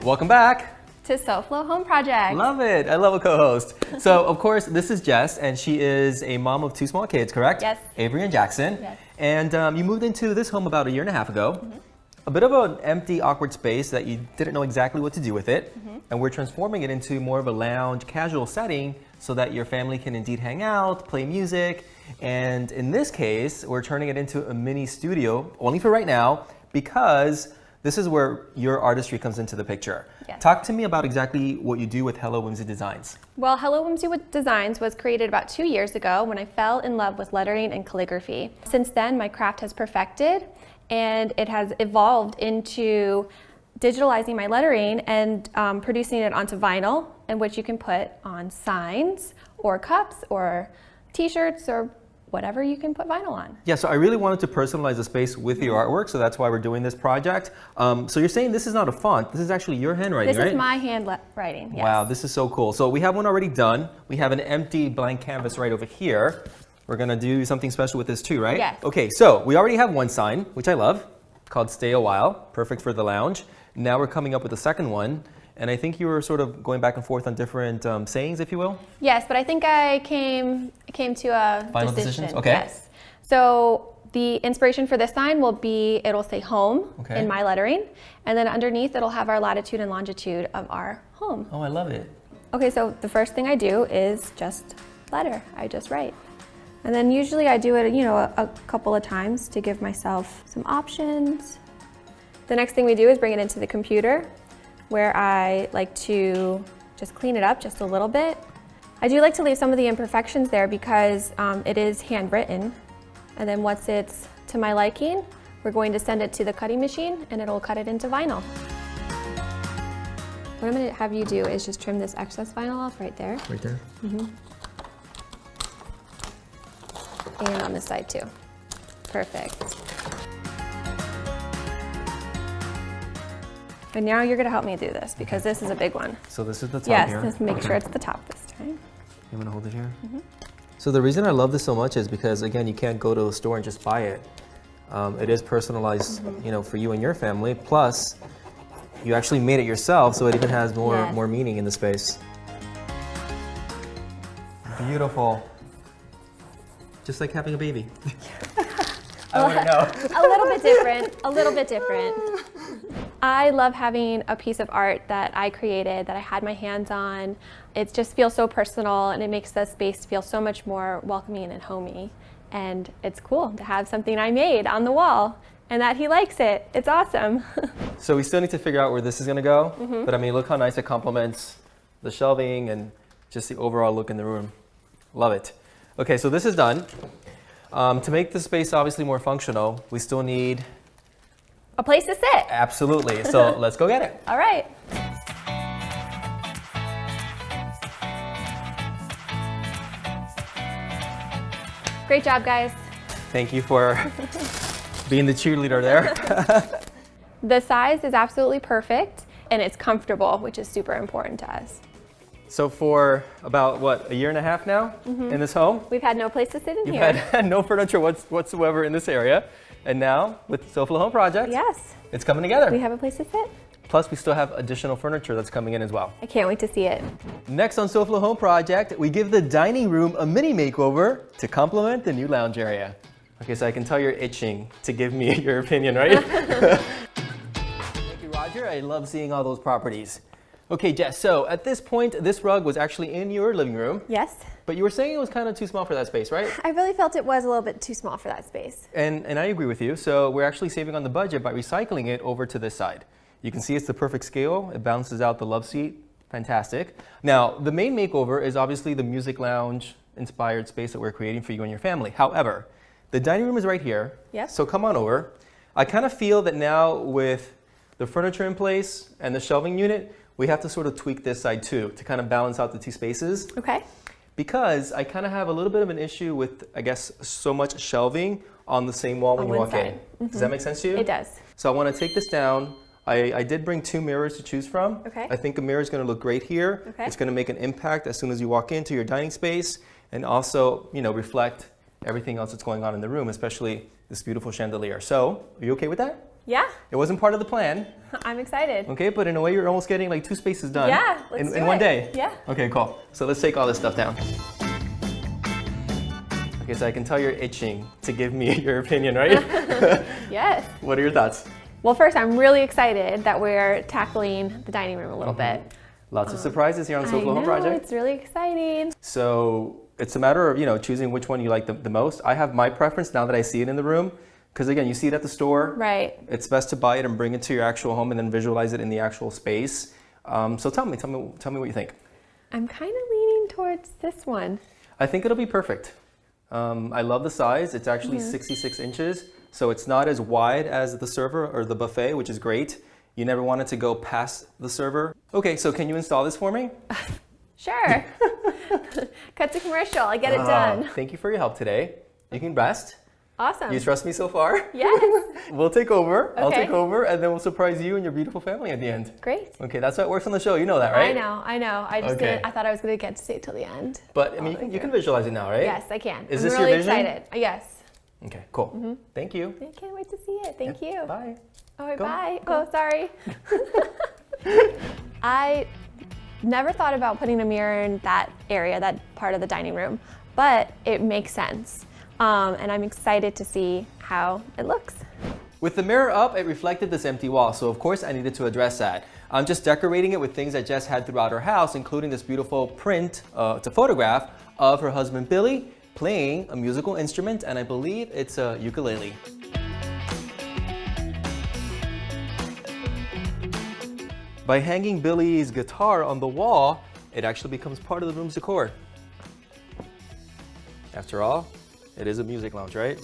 Welcome back to SoFlo Home Project. Love it. I love a co-host. So, of course, this is Jess, and she is a mom of 2 small kids, correct? Yes. Avery and Jackson. Yes. And you moved into this home about 1.5 years ago. A bit of an empty, awkward space that you didn't know exactly what to do with it. And we're transforming it into more of a lounge, casual setting so that your family can indeed hang out, play music. And in this case, we're turning it into a mini studio, only for right now, because this is where your artistry comes into the picture. Yes. Talk to me about exactly what you do with Hello Whimsy Designs. Well, Hello Whimsy Designs was created about 2 years ago when I fell in love with lettering and calligraphy. Since then, my craft has perfected and it has evolved into digitalizing my lettering and producing it onto vinyl, in which you can put on signs or cups or t-shirts or whatever you can put vinyl on. Yeah, so I really wanted to personalize the space with your artwork, so that's why we're doing this project. So you're saying this is not a font, this is actually your handwriting, right? This is my handwriting, yes. Wow, this is so cool. So we have one already done. We have an empty blank canvas right over here. We're gonna do something special with this too, right? Yes. Okay, so we already have one sign, which I love, called Stay a While, perfect for the lounge. Now we're coming up with a second one. And I think you were sort of going back and forth on different sayings, if you will? Yes, but I think I came to a Final decisions? Okay. Yes. So the inspiration for this sign will be, it'll say home in my lettering, and then underneath it'll have our latitude and longitude of our home. Oh, I love it. Okay, so the first thing I do is just letter. I just write. And then usually I do it, a couple of times to give myself some options. The next thing we do is bring it into the computer, where I like to just clean it up just a little bit. I do like to leave some of the imperfections there because it is handwritten. And then once it's to my liking, we're going to send it to the cutting machine and it'll cut it into vinyl. What I'm gonna have you do is just trim this excess vinyl off right there. Right there? And on this side too. Perfect. And now you're gonna help me do this because this is a big one. So this is the top yes, here? Yes, let's make sure it's the top this time. You wanna hold it here? So the reason I love this so much is because, again, you can't go to a store and just buy it. It is personalized, for you and your family. Plus, you actually made it yourself, so it even has more meaning in the space. Beautiful. Just like having a baby. I wouldn't know. A little bit different, a little bit different. I love having a piece of art that I created, that I had my hands on. It just feels so personal and it makes the space feel so much more welcoming and homey. And it's cool to have something I made on the wall and that he likes it. It's awesome. So we still need to figure out where this is gonna go, but I mean, look how nice it complements the shelving and just the overall look in the room. Love it. Okay, so this is done. To make the space obviously more functional, we still need a place to sit. Absolutely. So let's go get it. All right. Great job, guys. Thank you for being the cheerleader there. The size is absolutely perfect and it's comfortable, which is super important to us. So for about, what, 1.5 years now in this home? We've had no place to sit in You've here. had no furniture whatsoever in this area. And now, with SoFlo Home Project, yes, it's coming together. We have a place to sit. Plus, we still have additional furniture that's coming in as well. I can't wait to see it. Next on SoFlo Home Project, we give the dining room a mini makeover to complement the new lounge area. Okay, so I can tell you're itching to give me your opinion, right? Thank you, Roger. I love seeing all those properties. Okay, Jess, so at this point, this rug was actually in your living room. Yes. But you were saying it was kind of too small for that space, right? I really felt it was a little bit too small for that space. And I agree with you. So we're actually saving on the budget by recycling it over to this side. You can see it's the perfect scale. It balances out the love seat. Fantastic. Now, the main makeover is obviously the music lounge inspired space that we're creating for you and your family. However, the dining room is right here. Yes. So come on over. I kind of feel that now with the furniture in place and the shelving unit, we have to sort of tweak this side too to kind of balance out the 2 spaces. Okay. Because I kind of have a little bit of an issue with, I guess, so much shelving on the same wall when you walk in. Does that make sense to you? It does. So I want to take this down. I did bring 2 mirrors to choose from. Okay. I think a mirror is going to look great here. Okay. It's going to make an impact as soon as you walk into your dining space and also, reflect everything else that's going on in the room, especially this beautiful chandelier. So, are you okay with that? Yeah. It wasn't part of the plan. I'm excited. Okay, but in a way, you're almost getting like 2 spaces done. Yeah, let's do in one it. day. Yeah. Okay, cool. So let's take all this stuff down. Okay, so I can tell you're itching to give me your opinion, right? Yes. What are your thoughts? Well, first, I'm really excited that we're tackling the dining room a little bit. Lots of surprises here on SoFlo Home I know, Project. it's really exciting. So it's a matter of, choosing which one you like the most. I have my preference now that I see it in the room. Because again, you see it at the store. Right. It's best to buy it and bring it to your actual home and then visualize it in the actual space. So tell me what you think. I'm kind of leaning towards this one. I think it'll be perfect. I love the size. It's actually 66 inches. So it's not as wide as the server or the buffet, which is great. You never want it to go past the server. Okay, so can you install this for me? Sure. Cut to commercial. I get it done. Thank you for your help today. You can rest. Awesome. You trust me so far? Yes. We'll take over. I'll Okay. take over, and then we'll surprise you and your beautiful family at the end. Great. Okay, that's how it works on the show. You know that, right? I know. I just Okay. I thought I was going to get to see it till the end. But I mean, you can visualize it now, right? Yes, I can. Is I'm this really your vision? excited. Yes. Okay, cool. Thank you. I can't wait to see it. Thank you. Bye. All right, Go. bye. Oh, sorry. I never thought about putting a mirror in that area, that part of the dining room, but it makes sense. And I'm excited to see how it looks. With the mirror up, it reflected this empty wall, so of course I needed to address that. I'm just decorating it with things that Jess had throughout her house, including this beautiful print, it's a photograph of her husband Billy playing a musical instrument, and I believe it's a ukulele. By hanging Billy's guitar on the wall, it actually becomes part of the room's decor. After all, it is a music lounge, right?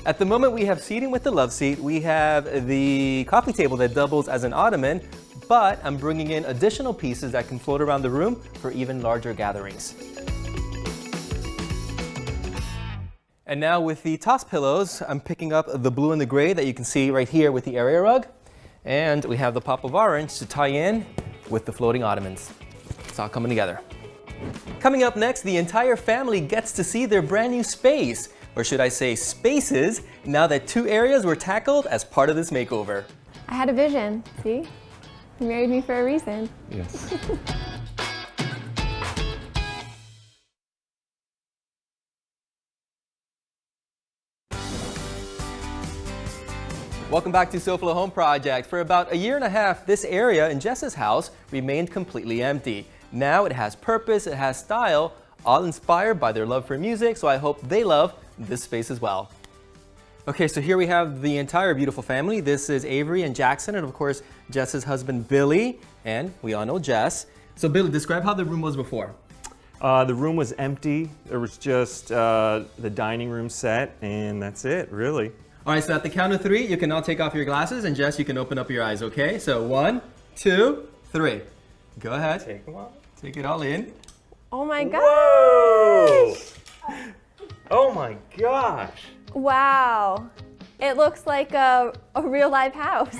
At the moment, we have seating with the love seat. We have the coffee table that doubles as an ottoman, but I'm bringing in additional pieces that can float around the room for even larger gatherings. And now with the toss pillows, I'm picking up the blue and the gray that you can see right here with the area rug. And we have the pop of orange to tie in with the floating ottomans. It's all coming together. Coming up next, the entire family gets to see their brand new space, or should I say spaces, now that 2 areas were tackled as part of this makeover. I had a vision, see? You married me for a reason. Yes. Welcome back to SoFlo Home Project. For about 1.5 years, this area in Jess's house remained completely empty. Now it has purpose, it has style, all inspired by their love for music, so I hope they love this space as well. Okay, so here we have the entire beautiful family. This is Avery and Jackson, and of course, Jess's husband, Billy, and we all know Jess. So Billy, describe how the room was before. The room was empty. There was just the dining room set, and that's it, really. All right, so at the count of 3, you can now take off your glasses, and Jess, you can open up your eyes, okay? So 1, 2, 3. Go ahead. Take them off. Take it all in. Oh my gosh! Whoa! Oh my gosh! Wow. It looks like a real live house.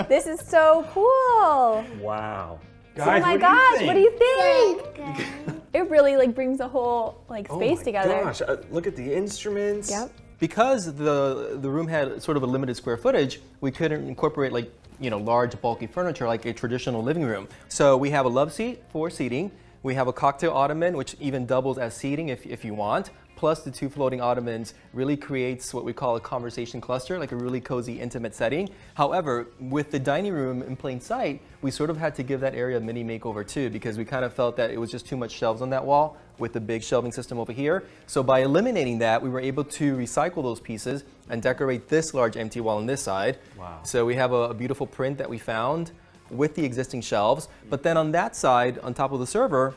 This is so cool. Wow. Oh my gosh, what do you think? It really brings a whole space together. Oh my gosh, look at the instruments. Yep. Because the room had sort of a limited square footage, we couldn't incorporate large bulky furniture like a traditional living room. So we have a love seat for seating. We have a cocktail ottoman, which even doubles as seating if you want. Plus the 2 floating ottomans really creates what we call a conversation cluster, like a really cozy, intimate setting. However, with the dining room in plain sight, we sort of had to give that area a mini makeover too, because we kind of felt that it was just too much shelves on that wall with the big shelving system over here. So by eliminating that, we were able to recycle those pieces and decorate this large empty wall on this side. Wow. So we have a beautiful print that we found with the existing shelves. But then on that side, on top of the server,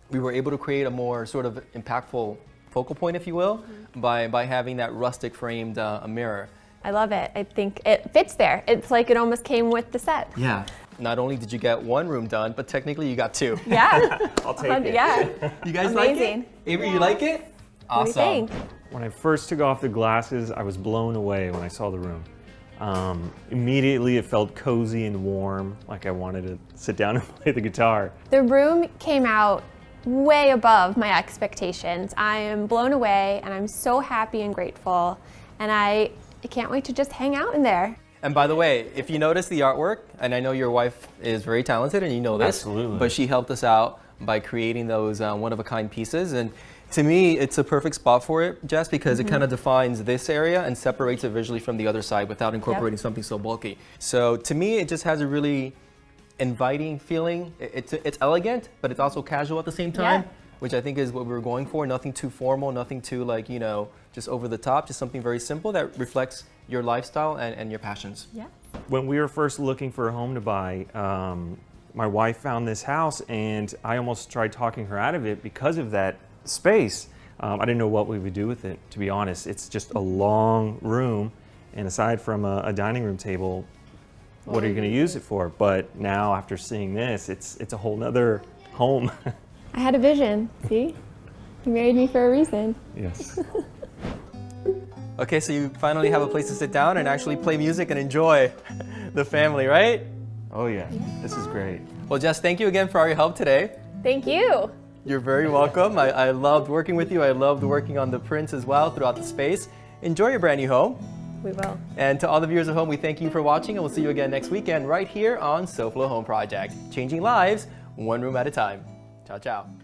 we were able to create a more sort of impactful focal point, if you will, by having that rustic framed mirror. I love it. I think it fits there. It's like it almost came with the set. Yeah. Not only did you get 1 room done, but technically you got 2. Yeah. I'll take it. Yeah. You guys Amazing. like it? Avery, you like it? Awesome. What do you think? When I first took off the glasses, I was blown away when I saw the room. Immediately it felt cozy and warm, like I wanted to sit down and play the guitar. The room came out way above my expectations. I am blown away and I'm so happy and grateful, and I can't wait to just hang out in there. And by the way, if you notice the artwork, and I know your wife is very talented and you know this, Absolutely. but she helped us out by creating those one-of-a-kind pieces. And to me, it's a perfect spot for it, Jess, because it kind of defines this area and separates it visually from the other side without incorporating something so bulky. So to me, it just has a really inviting feeling. It's elegant, but it's also casual at the same time, which I think is what we were going for. Nothing too formal, nothing too like, you know, just over the top, just something very simple that reflects your lifestyle and your passions. Yeah. When we were first looking for a home to buy, my wife found this house and I almost tried talking her out of it because of that space. I didn't know what we would do with it, to be honest. It's just a long room, and aside from a dining room table, what are you going to use it for? But now, after seeing this, it's a whole nother home. I had a vision, see? You married me for a reason. Yes. Okay, so you finally have a place to sit down and actually play music and enjoy the family, right? Oh yeah, this is great. Well, Jess, thank you again for all your help today. Thank you. You're very welcome. I loved working with you. I loved working on the prints as well throughout the space. Enjoy your brand new home. We will. And to all the viewers at home, we thank you for watching, and we'll see you again next weekend right here on SoFlo Home Project. Changing lives, one room at a time. Ciao, ciao.